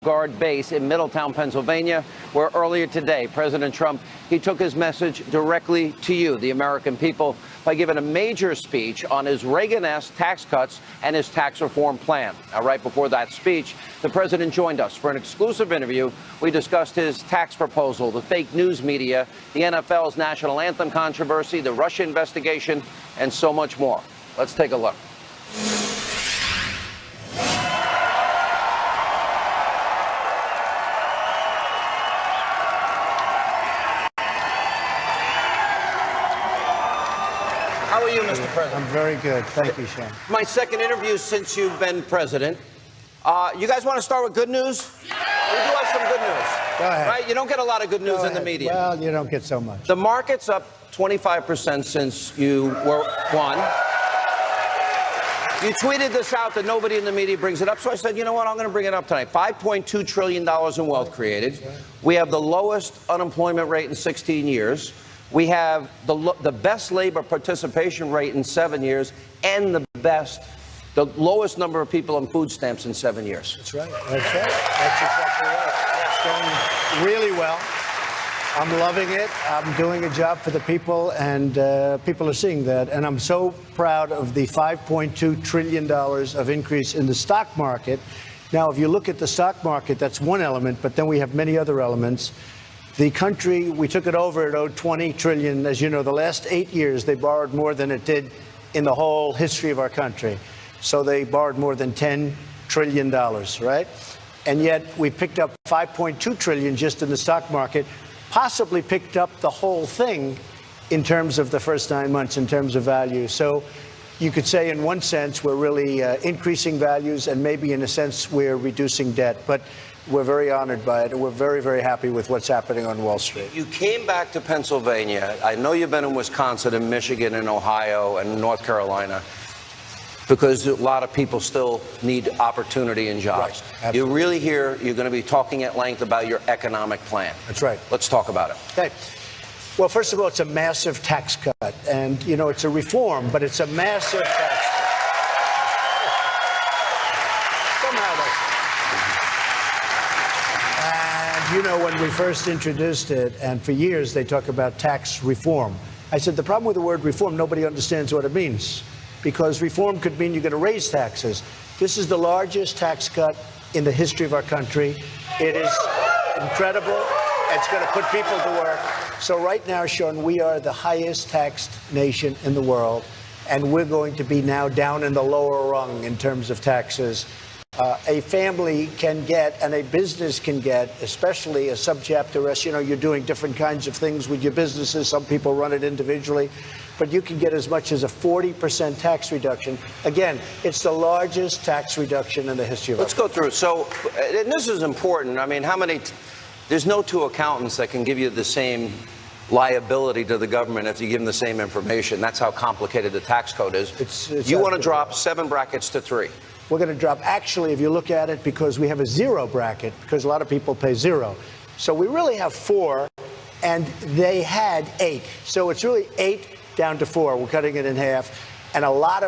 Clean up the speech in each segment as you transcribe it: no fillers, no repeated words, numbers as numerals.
Guard base in Middletown, Pennsylvania, where earlier today, President Trump, he took his message directly to you, the American people, by giving a major speech on his Reagan-esque tax cuts and his tax reform plan. Now, right before that speech, the president joined us for an exclusive interview. We discussed his tax proposal, the fake news media, the NFL's national anthem controversy, the Russia investigation, and so much more. Let's take a look. How are you, Mr. President? I'm very good. Thank you, Sean. My second interview since you've been president. You guys want to start with good news? We do have some good news. Go ahead. Right? You don't get a lot of good news in the media. Well, you don't get so much. The market's up 25% since you won. You tweeted this out that nobody in the media brings it up, so I said, you know what, I'm going to bring it up tonight. $5.2 trillion in wealth created. We have the lowest unemployment rate in 16 years. We have the best labor participation rate in 7 years and the lowest number of people on food stamps in 7 years. That's right. That's right. That's exactly right. It's going really well. I'm loving it. I'm doing a job for the people, and people are seeing that. And I'm so proud of the $5.2 trillion of increase in the stock market. Now, if you look at the stock market, that's one element, but then we have many other elements. The country, we took it over, it owed $20 trillion. As you know, the last 8 years, they borrowed more than it did in the whole history of our country. So they borrowed more than $10 trillion, right? And yet we picked up $5.2 trillion just in the stock market, possibly picked up the whole thing in terms of the first 9 months, in terms of value. So you could say in one sense, we're really increasing values, and maybe in a sense, we're reducing debt. But we're very honored by it, and we're very, very happy with what's happening on Wall Street. You came back to Pennsylvania. I know you've been in Wisconsin and Michigan and Ohio and North Carolina because a lot of people still need opportunity and jobs. Right. You're really here. You're going to be talking at length about your economic plan. That's right. Let's talk about it. Okay. Well, first of all, it's a massive tax cut. And, you know, it's a reform, but it's a massive tax cut. You know, when we first introduced it, and for years they talk about tax reform, I said the problem with the word reform, nobody understands what it means, because reform could mean you're going to raise taxes. This is the largest tax cut in the history of our country. It is incredible. It's going to put people to work. So right now, Sean, we are the highest taxed nation in the world, and we're going to be now down in the lower rung in terms of taxes. A family can get, and a business can get, especially a subchapter S. You know, you're doing different kinds of things with your businesses. Some people run it individually, but you can get as much as a 40% tax reduction. Again, it's the largest tax reduction in the history of our country. Let's go through it. So, and this is important. I mean, there's no two accountants that can give you the same liability to the government if you give them the same information. That's how complicated the tax code is. You want to drop 7 brackets to 3. We're going to drop, actually, if you look at it, because we have a 0 bracket, because a lot of people pay 0. So we really have 4, and they had 8. So it's really 8 down to 4. We're cutting it in half. And a lot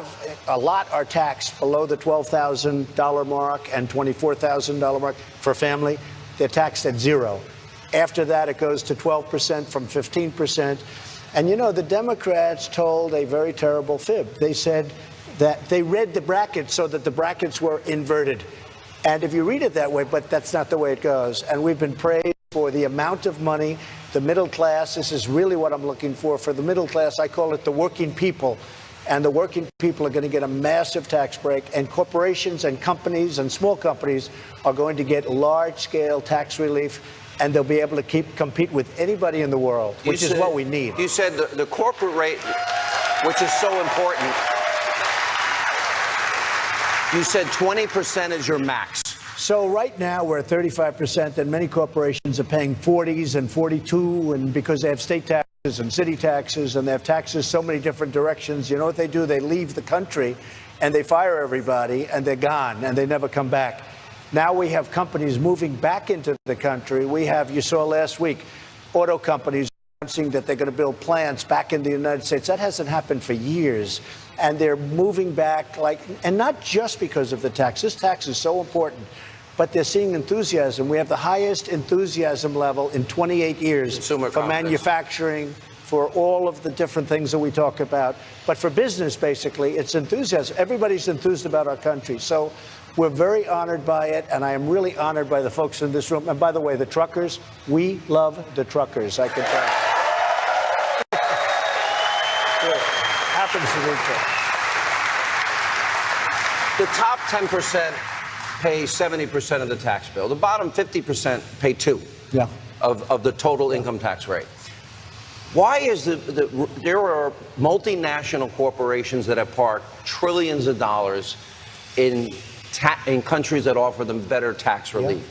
are taxed below the $12,000 mark and $24,000 mark for a family. They're taxed at 0. After that, it goes to 12% from 15%. And, you know, the Democrats told a very terrible fib. They said that they read the brackets so that the brackets were inverted. And if you read it that way, but that's not the way it goes. And we've been praised for the amount of money, the middle class. This is really what I'm looking for the middle class. I call it the working people. And the working people are going to get a massive tax break. And corporations and companies and small companies are going to get large-scale tax relief. And they'll be able to compete with anybody in the world, which is what we need. You said the corporate rate, which is so important. You said 20% is your max. So right now we're at 35%, and many corporations are paying 40s and 42, and because they have state taxes and city taxes, and they have taxes so many different directions. You know what they do? They leave the country, and they fire everybody, and they're gone, and they never come back. Now we have companies moving back into the country. We have, you saw last week, auto companies announcing that they're going to build plants back in the United States. That hasn't happened for years. And they're moving back, and not just because of the tax. This tax is so important. but they're seeing enthusiasm. We have the highest enthusiasm level in 28 years Consumer for confidence. manufacturing, for all of the different things that we talk about. But for business, basically, it's enthusiasm. Everybody's enthused about our country. So we're very honored by it, and I am really honored by the folks in this room. And by the way, the truckers, we love the truckers, I can tell you. Good. Happens to be true. The top 10% pay 70% of the tax bill. The bottom 50% pay 2% of the total income tax rate. Why is there are multinational corporations that have parked trillions of dollars in countries that offer them better tax relief?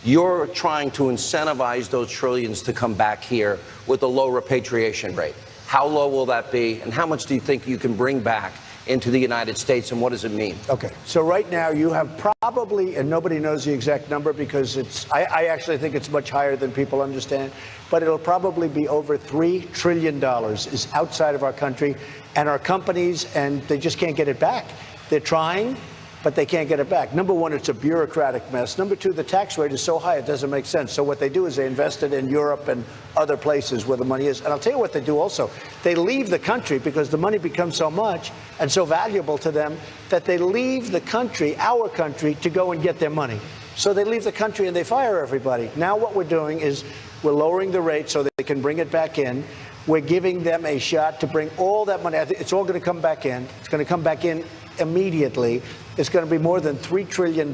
You're trying to incentivize those trillions to come back here with a low repatriation rate. How low will that be, and how much do you think you can bring back into the United States, and what does it mean? Okay, so right now you have probably, and nobody knows the exact number because I actually think it's much higher than people understand, but it'll probably be over $3 trillion is outside of our country and our companies, and they just can't get it back. They're trying, but they can't get it back. Number one, it's a bureaucratic mess. Number two, the tax rate is so high it doesn't make sense. So what they do is they invest it in Europe and other places where the money is. And I'll tell you what they do also. They leave the country because the money becomes so much and so valuable to them that they leave the country, our country, to go and get their money. So they leave the country and they fire everybody. Now what we're doing is we're lowering the rate so they can bring it back in. We're giving them a shot to bring all that money. It's all going to come back in. It's going to come back in immediately. It's going to be more than $3 trillion.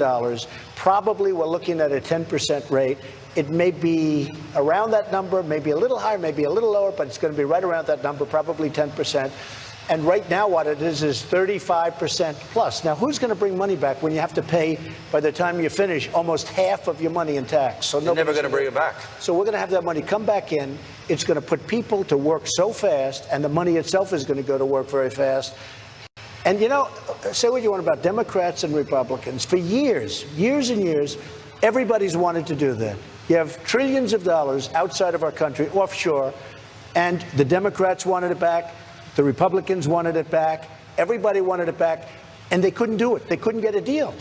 Probably we're looking at a 10% rate. It may be around that number, maybe a little higher, maybe a little lower, but it's going to be right around that number, probably 10%. And right now what it is 35% plus. Now, who's going to bring money back when you have to pay, by the time you finish, almost half of your money in tax? So you're never going to bring it back. So we're going to have that money come back in. It's going to put people to work so fast, and the money itself is going to go to work very fast. And, you know, say what you want about Democrats and Republicans. For years and years, everybody's wanted to do that. You have trillions of dollars outside of our country, offshore, and the Democrats wanted it back. The Republicans wanted it back. Everybody wanted it back, and they couldn't do it. They couldn't get a deal.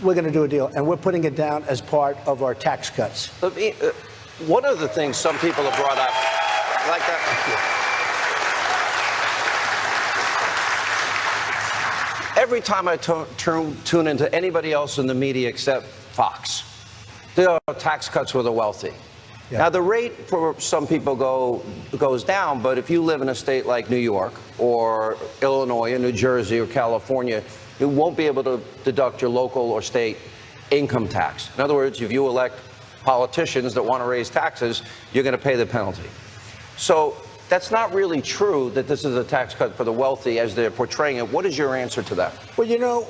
We're going to do a deal, and we're putting it down as part of our tax cuts. One of the things some people have brought up, like that. Every time I tune into anybody else in the media except Fox, there are tax cuts for the wealthy. Yeah. Now, the rate for some people goes down, but if you live in a state like New York or Illinois or New Jersey or California, you won't be able to deduct your local or state income tax. In other words, if you elect politicians that want to raise taxes, you're going to pay the penalty. So that's not really true that this is a tax cut for the wealthy as they're portraying it. What is your answer to that? Well, you know,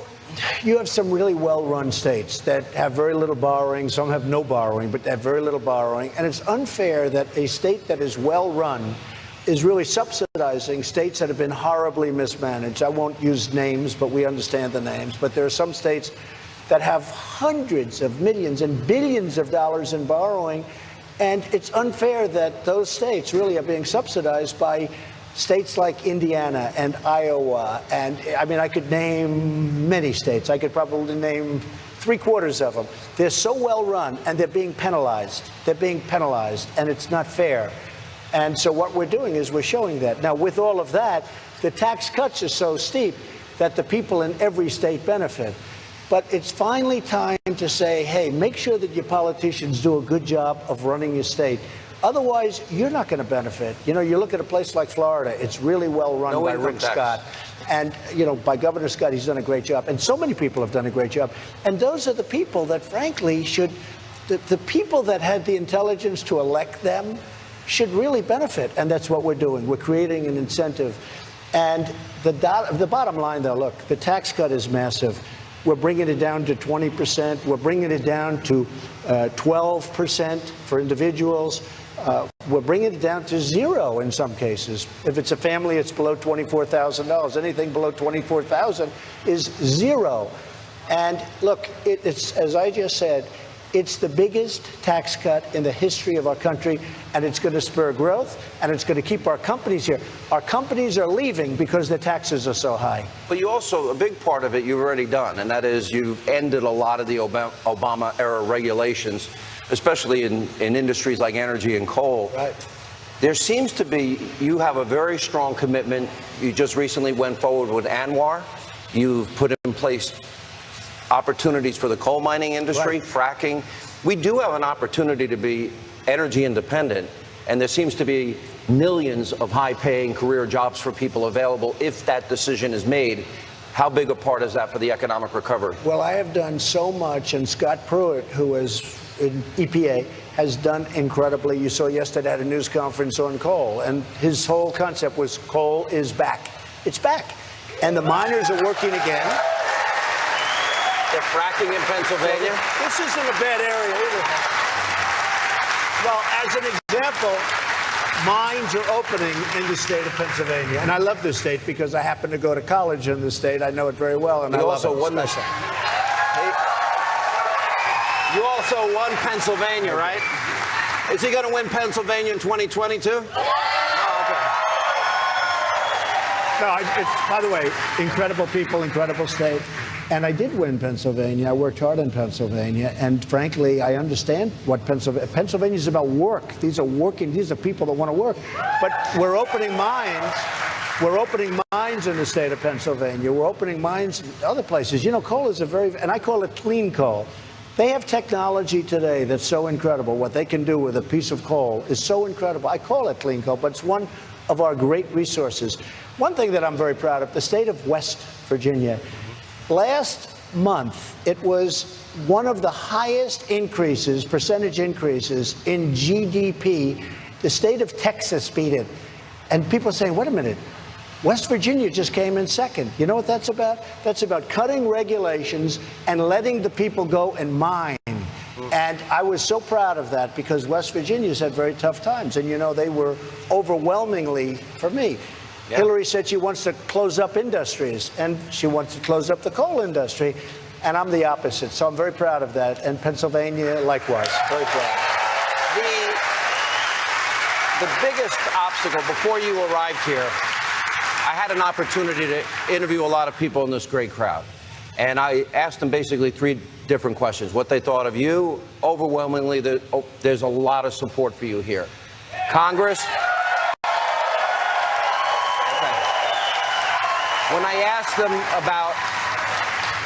you have some really well-run states that have very little borrowing. Some have no borrowing, but have very little borrowing. And it's unfair that a state that is well-run is really subsidizing states that have been horribly mismanaged. I won't use names, but we understand the names. But there are some states that have hundreds of millions and billions of dollars in borrowing. And it's unfair that those states really are being subsidized by states like Indiana and Iowa. And I mean, I could name many states. I could probably name 3/4 of them. They're so well run and they're being penalized. They're being penalized, and it's not fair. And so what we're doing is we're showing that. Now, with all of that, the tax cuts are so steep that the people in every state benefit. But it's finally time to say, hey, make sure that your politicians do a good job of running your state. Otherwise, you're not going to benefit. You know, you look at a place like Florida, it's really well run by Rick Scott. And, you know, by Governor Scott, he's done a great job. And so many people have done a great job. And those are the people that, frankly, should, the people that had the intelligence to elect them should really benefit. And that's what we're doing. We're creating an incentive. And the bottom line, though, look, the tax cut is massive. We're bringing it down to 20%. We're bringing it down to 12% for individuals. We're bringing it down to 0 in some cases. If it's a family, it's below $24,000. Anything below $24,000 is 0. And look, it's as I just said, It's the biggest tax cut in the history of our country, and it's going to spur growth, and it's going to keep our companies here. Our companies are leaving because the taxes are so high. But you also, a big part of it you've already done, and that is you've ended a lot of the Obama-era regulations, especially in industries like energy and coal. Right. There seems to be, you have a very strong commitment. You just recently went forward with Anwar. You've put in place opportunities for the coal mining industry, right. Fracking. We do have an opportunity to be energy independent, and there seems to be millions of high-paying career jobs for people available if that decision is made. How big a part is that for the economic recovery? Well, I have done so much, and Scott Pruitt, who is in EPA, has done incredibly. You saw yesterday at a news conference on coal, and his whole concept was coal is back. It's back. And the miners are working again. They're fracking in Pennsylvania? This isn't a bad area either. Well, as an example, mines are opening in the state of Pennsylvania. And I love this state because I happen to go to college in the state. I know it very well, and I love it. You also won Pennsylvania, right? Is he going to win Pennsylvania in 2022? Oh, okay. No, it's, by the way, incredible people, incredible state. And I did win Pennsylvania. I worked hard in Pennsylvania. And frankly, I understand what Pennsylvania is about work. These are people that want to work. But we're opening mines. We're opening mines in the state of Pennsylvania. We're opening mines in other places. You know, coal is and I call it clean coal. They have technology today that's so incredible. What they can do with a piece of coal is so incredible. I call it clean coal, but it's one of our great resources. One thing that I'm very proud of, the state of West Virginia, last month, it was one of the highest increases, percentage increases in GDP. The state of Texas beat it. And people are saying, wait a minute, West Virginia just came in second. You know what that's about? That's about cutting regulations and letting the people go and mine. And I was so proud of that because West Virginia's had very tough times. And, you know, they were overwhelmingly, for me, yeah. Hillary said she wants to close up industries, and she wants to close up the coal industry. And I'm the opposite. So I'm very proud of that. And Pennsylvania, likewise, very proud. The biggest obstacle before you arrived here, I had an opportunity to interview a lot of people in this great crowd. And I asked them basically three different questions. What they thought of you. Overwhelmingly, there's a lot of support for you here. Congress. Okay. When I asked them about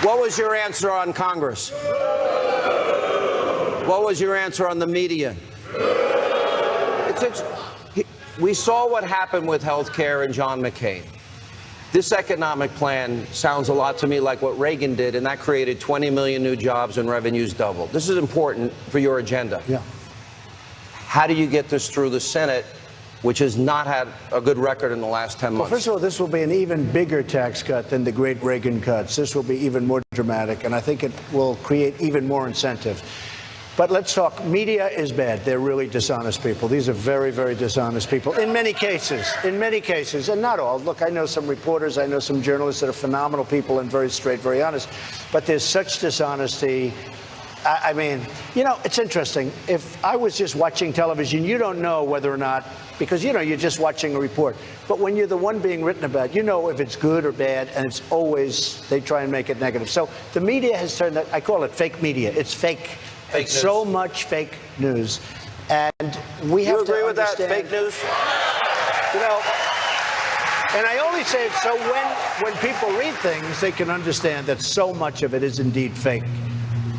what was your answer on Congress? What was your answer on the media? We saw what happened with health care and John McCain. This economic plan sounds a lot to me like what Reagan did, and that created 20 million new jobs and revenues doubled. This is important for your agenda. Yeah. How do you get this through the Senate, which has not had a good record in the last 10 months? Well, first of all, this will be an even bigger tax cut than the great Reagan cuts. This will be even more dramatic, and I think it will create even more incentive. But let's talk. Media is bad. They're really dishonest people. These are very, very dishonest people in many cases, and not all. Look, I know some reporters, I know some journalists that are phenomenal people and very straight, very honest. But there's such dishonesty. I mean, you know, it's interesting. If I was just watching television, you don't know whether or not, because, you know, you're just watching a report. But when you're the one being written about, you know if it's good or bad, and it's always, they try and make it negative. So the media has turned, I call it fake media. It's fake. It's so much fake news, and we have to understand. You agree with that, fake news? You know, and I only say it so when people read things, they can understand that so much of it is indeed fake.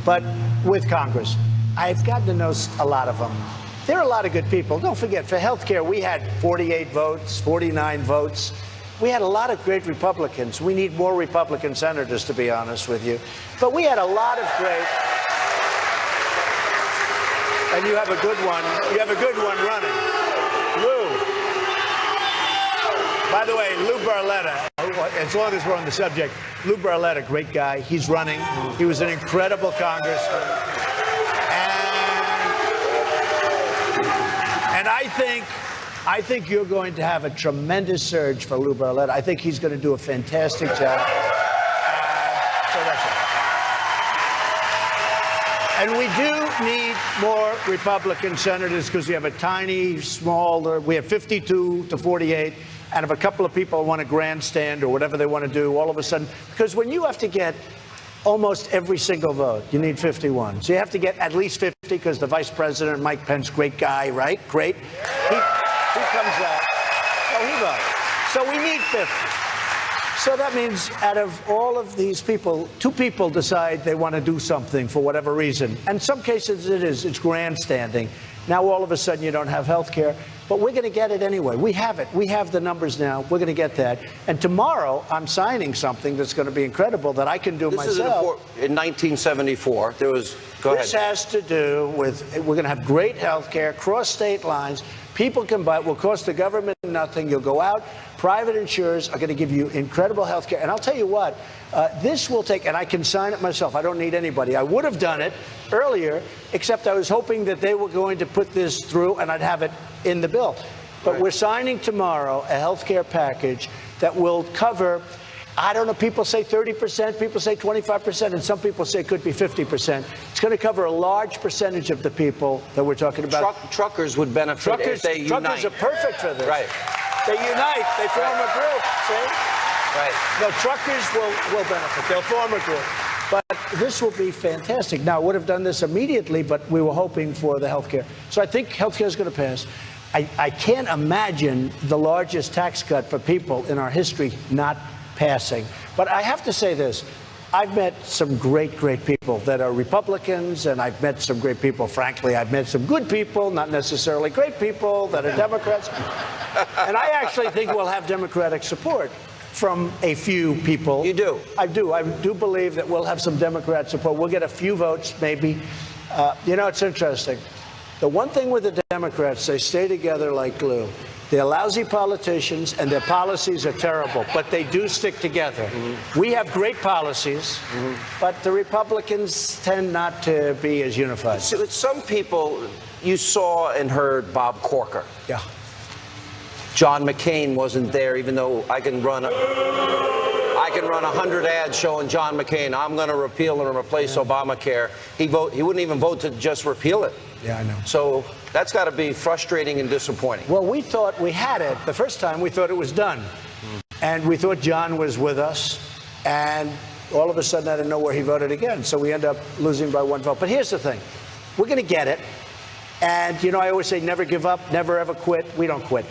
But with Congress, I've gotten to know a lot of them. There are a lot of good people. Don't forget, for health care, we had 48 votes, 49 votes. We had a lot of great Republicans. We need more Republican senators, to be honest with you. But we had a lot of great... And you have a good one. You have a good one running. Lou. By the way, Lou Barletta, as long as we're on the subject, Lou Barletta, great guy. He's running. He was an incredible congressman. And I think you're going to have a tremendous surge for Lou Barletta. I think he's going to do a fantastic job. So that's it. And we do need more Republican senators because we have a tiny, small, we have 52 to 48. And if a couple of people want to grandstand or whatever they want to do, all of a sudden, because when you have to get almost every single vote, you need 51. So you have to get at least 50 because the vice president, Mike Pence, great guy, right? Great. He comes out. So he votes. So we need 50. So that means out of all of these people, 2 people decide they want to do something for whatever reason. And in some cases it's grandstanding. Now all of a sudden you don't have health care. But we're going to get it anyway. We have it. We have the numbers now. We're going to get that. And tomorrow, I'm signing something that's going to be incredible that I can do myself. In 1974, there was. Go ahead. This has to do with we're going to have great health care, cross state lines. People can buy it. Will cost the government nothing. You'll go out. Private insurers are going to give you incredible health care. And I'll tell you what, this will take, and I can sign it myself. I don't need anybody. I would have done it earlier, except I was hoping that they were going to put this through and I'd have it in the bill. But right. We're signing tomorrow a health care package that will cover, I don't know, people say 30%, people say 25%, and some people say it could be 50%. It's going to cover a large percentage of the people that we're talking about. Truckers would benefit if they unite. Truckers are perfect for this. Right. They unite. They form a group, see? Right. No, truckers will benefit. They'll form a group. But this will be fantastic. Now, I would have done this immediately, but we were hoping for the health care. So I think health care is going to pass. I can't imagine the largest tax cut for people in our history not passing. But I have to say this. I've met some great, great people that are Republicans, and I've met some great people. Frankly, I've met some good people, not necessarily great people, that are Democrats. And I actually think we'll have Democratic support from a few people. You do? I do. I do believe that we'll have some Democrat support. We'll get a few votes, maybe. You know, it's interesting. The one thing with the Democrats, they stay together like glue. They're lousy politicians, and their policies are terrible, but they do stick together. Mm-hmm. We have great policies, but the Republicans tend not to be as unified. So with some people, you saw and heard Bob Corker. Yeah. John McCain wasn't there, even though I can run 100 ads showing John McCain, I'm going to repeal and replace Obamacare. He wouldn't even vote to just repeal it. Yeah, I know. So that's got to be frustrating and disappointing. Well, we thought we had it. The first time we thought it was done. And we thought John was with us. And all of a sudden, out of nowhere, he voted again. So we end up losing by 1 vote. But here's the thing. We're going to get it. And, you know, I always say never give up, never ever quit. We don't quit.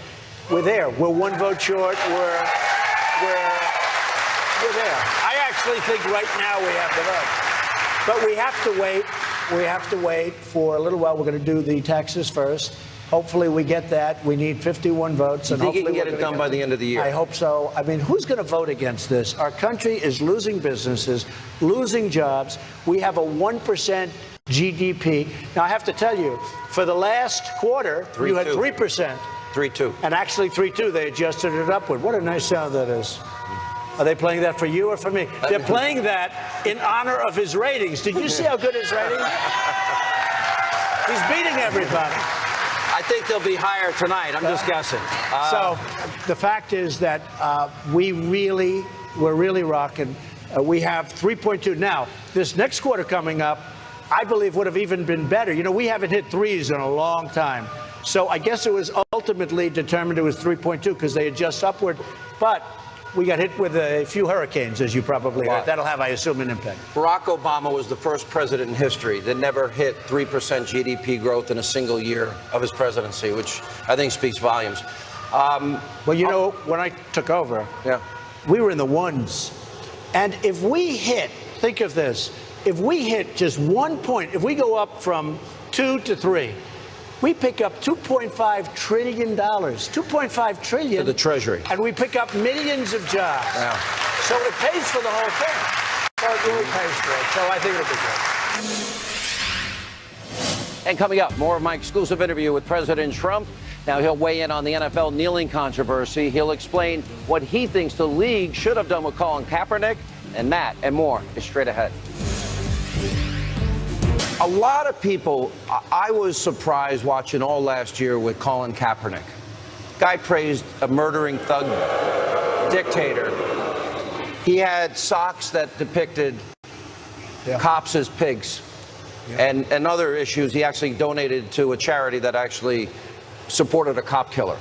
We're there. We're 1 vote short. We're there. I actually think right now we have the vote. But we have to wait. We have to wait for a little while. We're going to do the taxes first. Hopefully we get that. We need 51 votes. You think you can get it done by the end of the year? I hope so. I mean, who's going to vote against this? Our country is losing businesses, losing jobs. We have a 1% GDP. Now, I have to tell you, for the last quarter, you had 3%. 3-2. And actually 3-2, they adjusted it upward. What a nice sound that is. Are they playing that for you or for me? They're playing that in honor of his ratings. Did you see how good his ratings are? He's beating everybody. I think they'll be higher tonight. I'm just guessing. So the fact is that we're really rocking. We have 3.2. Now, this next quarter coming up, I believe would have even been better. You know, we haven't hit threes in a long time. So I guess it was ultimately determined it was 3.2 because they adjust upward. But we got hit with a few hurricanes, as you probably heard. That'll have, I assume, an impact. Barack Obama was the first president in history that never hit 3% GDP growth in a single year of his presidency, which I think speaks volumes. Well, you know, when I took over, we were in the ones. And if we hit, think of this, if we hit just 1 point, if we go up from 2 to 3, we pick up $2.5 trillion. $2.5 trillion. To the Treasury. And we pick up millions of jobs. Yeah. So it pays for the whole thing. So it really pays for it. So I think it'll be good. And coming up, more of my exclusive interview with President Trump. Now he'll weigh in on the NFL kneeling controversy. He'll explain what he thinks the league should have done with Colin Kaepernick. And that and more is straight ahead. A lot of people, I was surprised watching all last year with Colin Kaepernick. Guy praised a murdering thug dictator. He had socks that depicted cops as pigs. and other issues. He actually donated to a charity that actually supported a cop killer.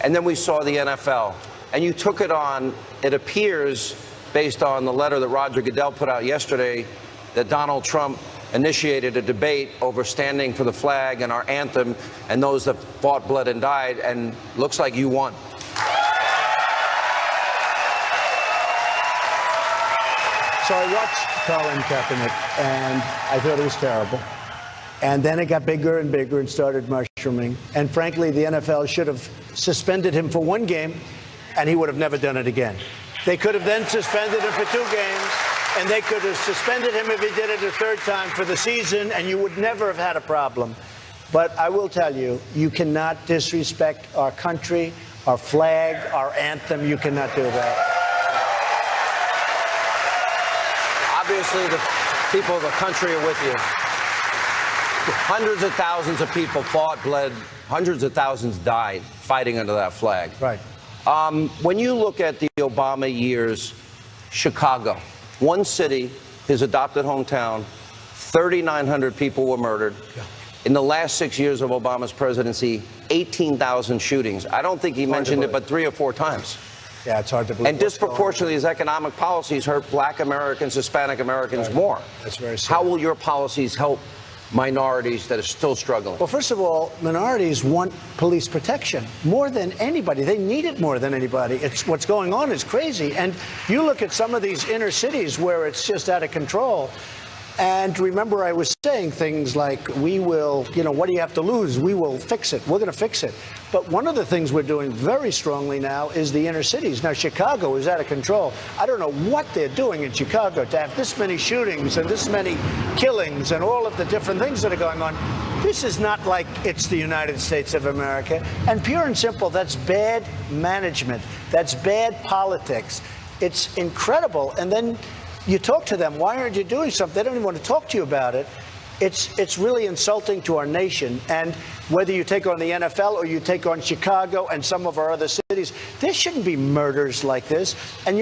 And then we saw the NFL. And you took it on, it appears, based on the letter that Roger Goodell put out yesterday, that Donald Trump initiated a debate over standing for the flag and our anthem and those that fought, bled, and died, and looks like you won. So I watched Colin Kaepernick, and I thought it was terrible. And then it got bigger and bigger and started mushrooming. And frankly, the NFL should have suspended him for one game, and he would have never done it again. They could have then suspended him for 2 games, and they could have suspended him if he did it a 3rd time for the season, and you would never have had a problem. But I will tell you, you cannot disrespect our country, our flag, our anthem. You cannot do that. Obviously, the people of the country are with you. Hundreds of thousands of people fought, bled, hundreds of thousands died fighting under that flag. Right. When you look at the Obama years, Chicago, one city, his adopted hometown, 3,900 people were murdered. Yeah. In the last 6 years of Obama's presidency, 18,000 shootings. I don't think he mentioned it but 3 or 4 times. Yeah, it's hard to believe. And disproportionately, his economic policies hurt Black Americans, Hispanic Americans more. That's very sad. How will your policies help minorities that are still struggling? Well, first of all, minorities want police protection more than anybody. They need it more than anybody. It's what's going on is crazy. And you look at some of these inner cities where it's just out of control. And remember, I was saying things like, we will, what do you have to lose? We will fix it. We're going to fix it. But one of the things we're doing very strongly now is the inner cities. Now, Chicago is out of control. I don't know what they're doing in Chicago to have this many shootings and this many killings and all of the different things that are going on. This is not like it's the United States of America. And pure and simple, that's bad management. That's bad politics. It's incredible. And then you talk to them, why aren't you doing something? They don't even want to talk to you about it. It's really insulting to our nation. And whether you take on the NFL or you take on Chicago and some of our other cities, there shouldn't be murders like this. And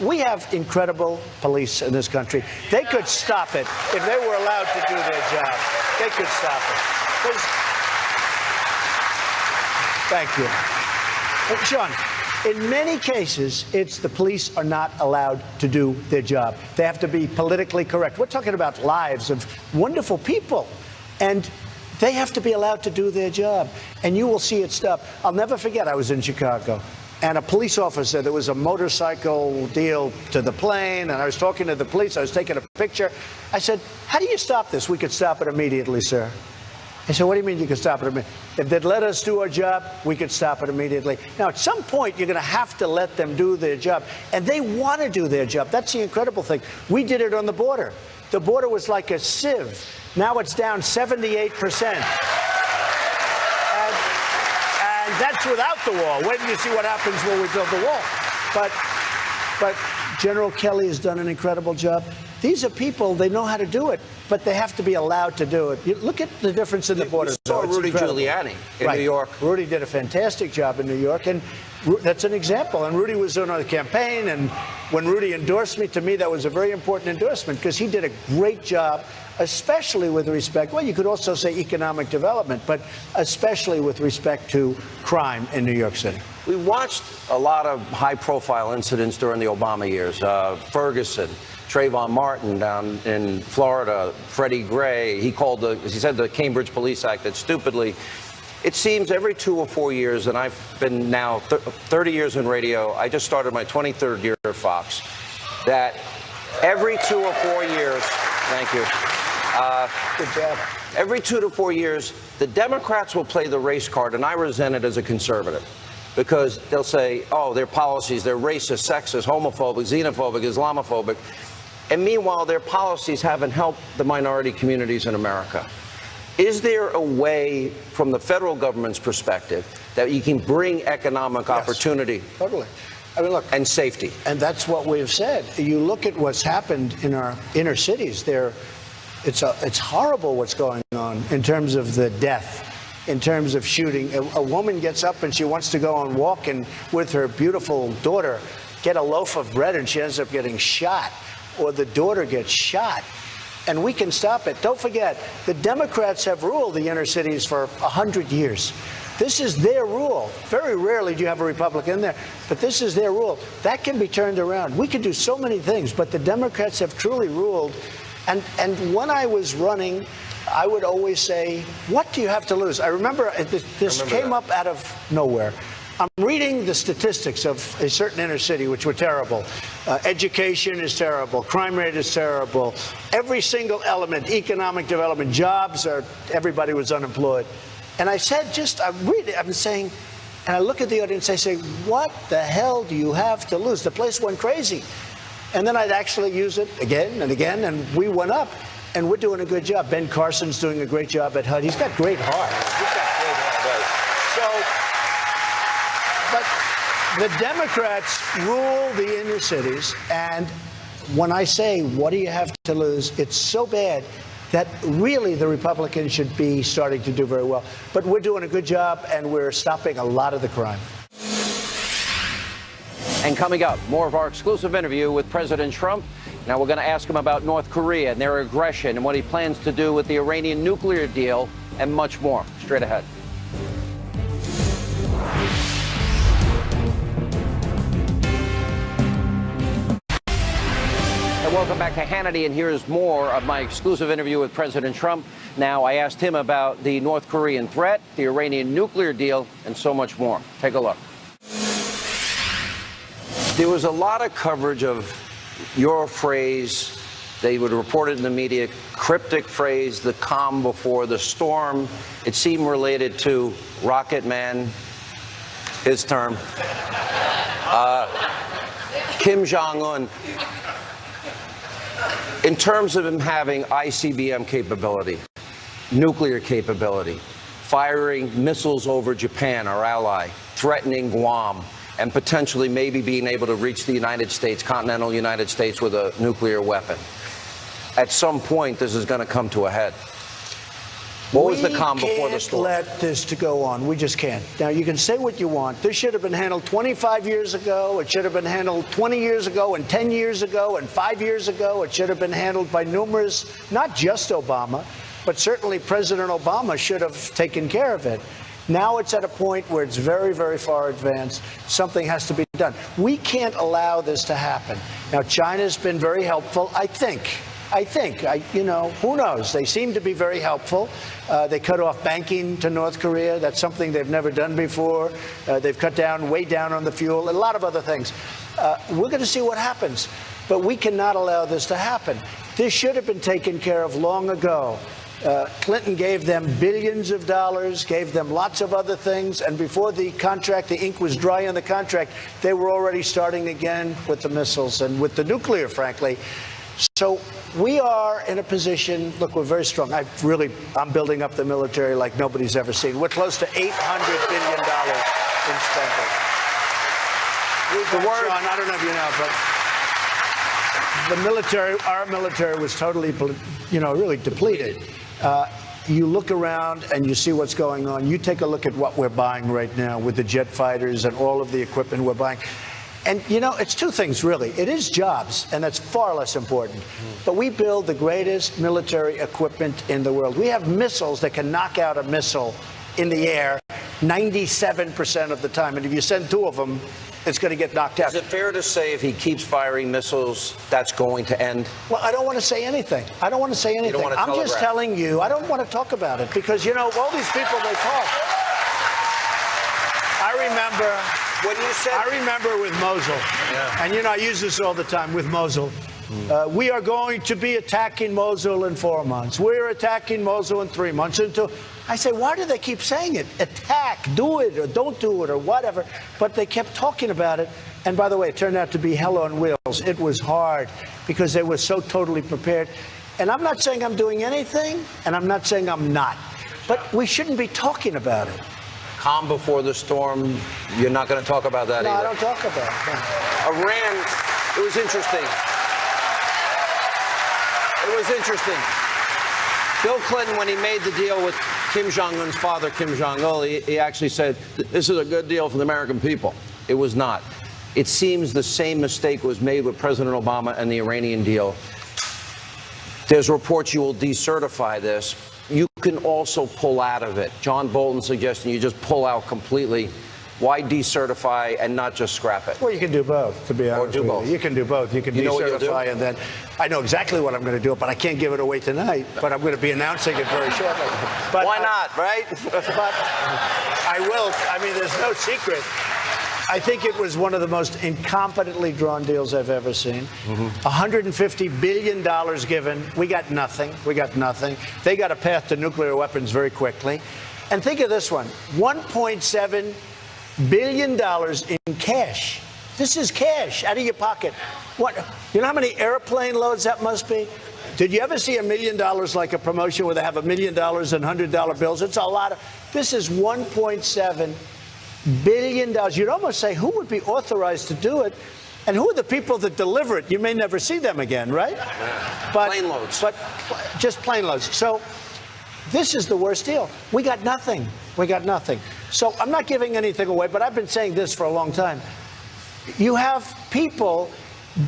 we have incredible police in this country. They could stop it if they were allowed to do their job. They could stop it. Thank you. Sean, in many cases, it's the police are not allowed to do their job. They have to be politically correct. We're talking about lives of wonderful people, and they have to be allowed to do their job. And you will see it stop. I'll never forget, I was in Chicago, and a police officer, there was a motorcycle deal to the plane, and I was talking to the police. I was taking a picture. I said, how do you stop this? We could stop it immediately, sir. I said, what do you mean you can stop it immediately? If they'd let us do our job, we could stop it immediately. Now, at some point, you're going to have to let them do their job. And they want to do their job. That's the incredible thing. We did it on the border. The border was like a sieve. Now it's down 78%. And that's without the wall. Wait till you see what happens when we build the wall. But General Kelly has done an incredible job. These are people, they know how to do it, but they have to be allowed to do it. Look at the difference in the border. You saw Rudy Giuliani in New York. Rudy did a fantastic job in New York, and that's an example. And Rudy was on the campaign, and when Rudy endorsed me, to me, that was a very important endorsement because he did a great job, especially with respect, well, you could also say economic development, but especially with respect to crime in New York City. We watched a lot of high-profile incidents during the Obama years. Ferguson, Trayvon Martin down in Florida, Freddie Gray. He said the Cambridge Police Act that stupidly. It seems every 2 or 4 years, and I've been now 30 years in radio. I just started my 23rd year at Fox. That every 2 or 4 years, thank you. Good job. Every 2 to 4 years, the Democrats will play the race card, and I resent it as a conservative. Because they'll say, oh, their policies, they're racist, sexist, homophobic, xenophobic, Islamophobic. And meanwhile, their policies haven't helped the minority communities in America. Is there a way, from the federal government's perspective, that you can bring economic opportunity? Totally. I mean, look. And safety. And that's what we've said. You look at what's happened in our inner cities. It's horrible what's going on in terms of the death. In terms of shooting, a woman gets up and she wants to go on walk and with her beautiful daughter, get a loaf of bread, and she ends up getting shot, or the daughter gets shot. and we can stop it. Don't forget, the Democrats have ruled the inner cities for 100 years. This is their rule. Very rarely do you have a Republican there, but this is their rule. That can be turned around. We can do so many things, but the Democrats have truly ruled. And when I was running, I would always say, what do you have to lose? I remember this came up out of nowhere. I'm reading the statistics of a certain inner city, which were terrible. Education is terrible. Crime rate is terrible. Every single element, economic development, jobs, everybody was unemployed. And I said, I'm saying, and I look at the audience, I say, what the hell do you have to lose? The place went crazy. And then I'd actually use it again and again, and we went up. And we're doing a good job. Ben Carson's doing a great job at HUD. He's got great heart. He's got great heart. So, but the Democrats rule the inner cities. And when I say, what do you have to lose? It's so bad that really the Republicans should be starting to do very well. But we're doing a good job, and we're stopping a lot of the crime. And coming up, more of our exclusive interview with President Trump. Now we're going to ask him about North Korea and their aggression and what he plans to do with the Iranian nuclear deal and much more. Straight ahead. And welcome back to Hannity, and here's more of my exclusive interview with President Trump. Now, I asked him about the North Korean threat, the Iranian nuclear deal, and so much more. Take a look. There was a lot of coverage of your phrase. They would report it in the media, cryptic phrase, the calm before the storm. It seemed related to Rocket Man, his term. Kim Jong-un. In terms of him having ICBM capability, nuclear capability, firing missiles over Japan, our ally, threatening Guam, and potentially maybe being able to reach the United States, continental United States, with a nuclear weapon. At some point, this is going to come to a head. What was the calm before the storm? We can't let this to go on. We just can't. Now, you can say what you want. This should have been handled 25 years ago. It should have been handled 20 years ago and 10 years ago and 5 years ago. It should have been handled by numerous, not just Obama, but certainly President Obama should have taken care of it. Now it's at a point where it's very, very far advanced. Something has to be done. We can't allow this to happen. Now, China's been very helpful, I think, who knows? They seem to be very helpful. They cut off banking to North Korea. That's something they've never done before. They've cut down, way down on the fuel, and a lot of other things. We're going to see what happens. But we cannot allow this to happen. This should have been taken care of long ago. Clinton gave them billions of dollars, gave them lots of other things, and before the contract, the ink was dry on the contract, they were already starting again with the missiles and with the nuclear, frankly. So we are in a position, look, we're very strong. I'm building up the military like nobody's ever seen. We're close to $800 billion in spending. Sean, I don't know if you know, but the military, our military was totally, really depleted. You look around and you see what's going on. You take a look at what we're buying right now with the jet fighters and all of the equipment we're buying. And, it's two things, really. It is jobs, and that's far less important. But we build the greatest military equipment in the world. We have missiles that can knock out a missile in the air 97% of the time. And if you send two of them, it's going to get knocked out. Is it fair to say if he keeps firing missiles, that's going to end? Well, I don't want to say anything. You don't want to I'm just telling you, I don't want to talk about it because, all these people, they talk. I remember what you said. I remember with Mosul, and I use this all the time with Mosul. We are going to be attacking Mosul in 4 months. We're attacking Mosul in 3 months. I say, why do they keep saying it? Attack, do it, or don't do it, or whatever. But they kept talking about it. And by the way, it turned out to be hell on wheels. It was hard because they were so totally prepared. And I'm not saying I'm doing anything, and I'm not saying I'm not. But we shouldn't be talking about it. Calm before the storm. You're not going to talk about that either. No, I don't talk about it. No. Iran, it was interesting. It was interesting. Bill Clinton, when he made the deal with Kim Jong-un's father, Kim Jong-il, he actually said, this is a good deal for the American people. It was not. It seems the same mistake was made with President Obama and the Iranian deal. There's reports you will decertify this. You can also pull out of it. John Bolton suggesting you just pull out completely. Why decertify and not just scrap it? Well, you can do both, to be honest with you. You can do both. You can decertify and then, I know exactly what I'm going to do, but I can't give it away tonight. But I'm going to be announcing it very shortly. But why not, right? But I will. I mean, there's no secret. I think it was one of the most incompetently drawn deals I've ever seen. $150 billion given. We got nothing. We got nothing. They got a path to nuclear weapons very quickly. And think of this one, $1.7 billion in cash. This is cash out of your pocket. What? You know how many airplane loads that must be? Did you ever see $1 million like a promotion where they have $1 million in $100 bills? It's a lot of. This is $1.7 billion. You'd almost say, who would be authorized to do it? And who are the people that deliver it? You may never see them again, right? Yeah. But, plane loads. But just plane loads. So this is the worst deal. We got nothing. We got nothing. So I'm not giving anything away, but I've been saying this for a long time. You have people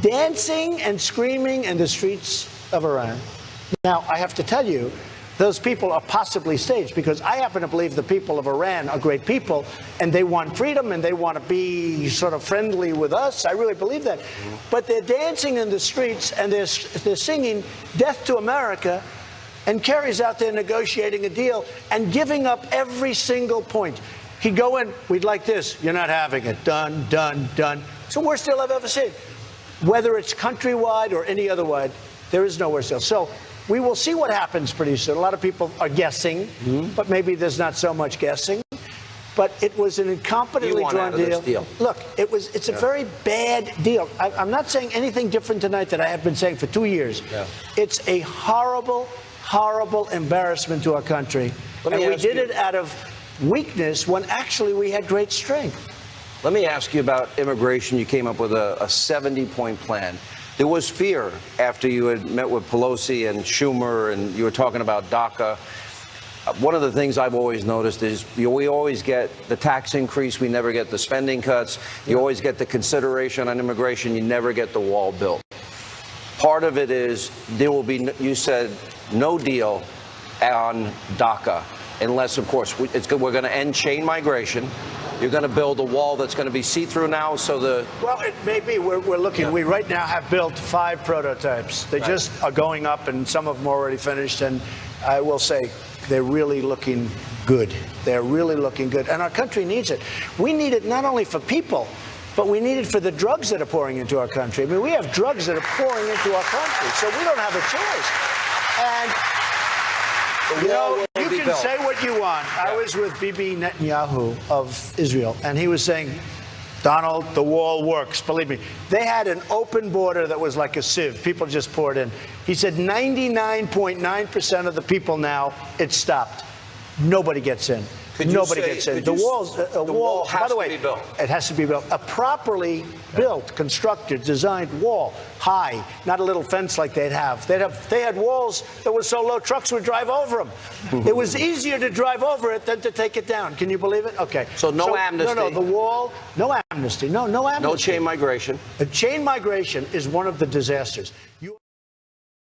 dancing and screaming in the streets of Iran. Now, I have to tell you, those people are possibly staged, because I happen to believe the people of Iran are great people and they want freedom and they want to be sort of friendly with us. I really believe that. But they're dancing in the streets and they're singing Death to America, and Kerry's out there negotiating a deal and giving up every single point. He'd go in, we'd like this, you're not having it, done, done, done. It's the worst deal I've ever seen. Whether it's countrywide or any other wide, there is no worse deal. So we will see what happens pretty soon. A lot of people are guessing, but maybe there's not so much guessing. But it was an incompetently drawn deal. Look, it's a very bad deal. I'm not saying anything different tonight that I have been saying for 2 years. It's a horrible, horrible embarrassment to our country. And we did it out of weakness when actually we had great strength. Let me ask you about immigration. You came up with a 70-point plan. There was fear after you had met with Pelosi and Schumer and you were talking about DACA. One of the things I've always noticed is we always get the tax increase, we never get the spending cuts. You always get the consideration on immigration, you never get the wall built. Part of it is there will be, you said, no deal on DACA unless, of course, we're going to end chain migration. You're going to build a wall that's going to be see-through now, so the... Well, it may be. We're looking. Yeah. We right now have built 5 prototypes. They just are going up, and some of them are already finished. And I will say, they're really looking good. They're really looking good. And our country needs it. We need it not only for people, but we need it for the drugs that are pouring into our country. I mean, we have drugs that are pouring into our country, so we don't have a choice. And... You know, you can say what you want. I was with Bibi Netanyahu of Israel, and he was saying, Donald, the wall works. Believe me. They had an open border that was like a sieve. People just poured in. He said 99.9% of the people now, it's stopped. Nobody gets in. Nobody gets in. The wall has to be built. It has to be built. A properly built, constructed, designed wall, high, not a little fence like they'd have. They had walls that were so low trucks would drive over them. It was easier to drive over it than to take it down. Can you believe it? Okay. So no amnesty. No, the wall, no amnesty. No amnesty. No chain migration. Chain migration is one of the disasters.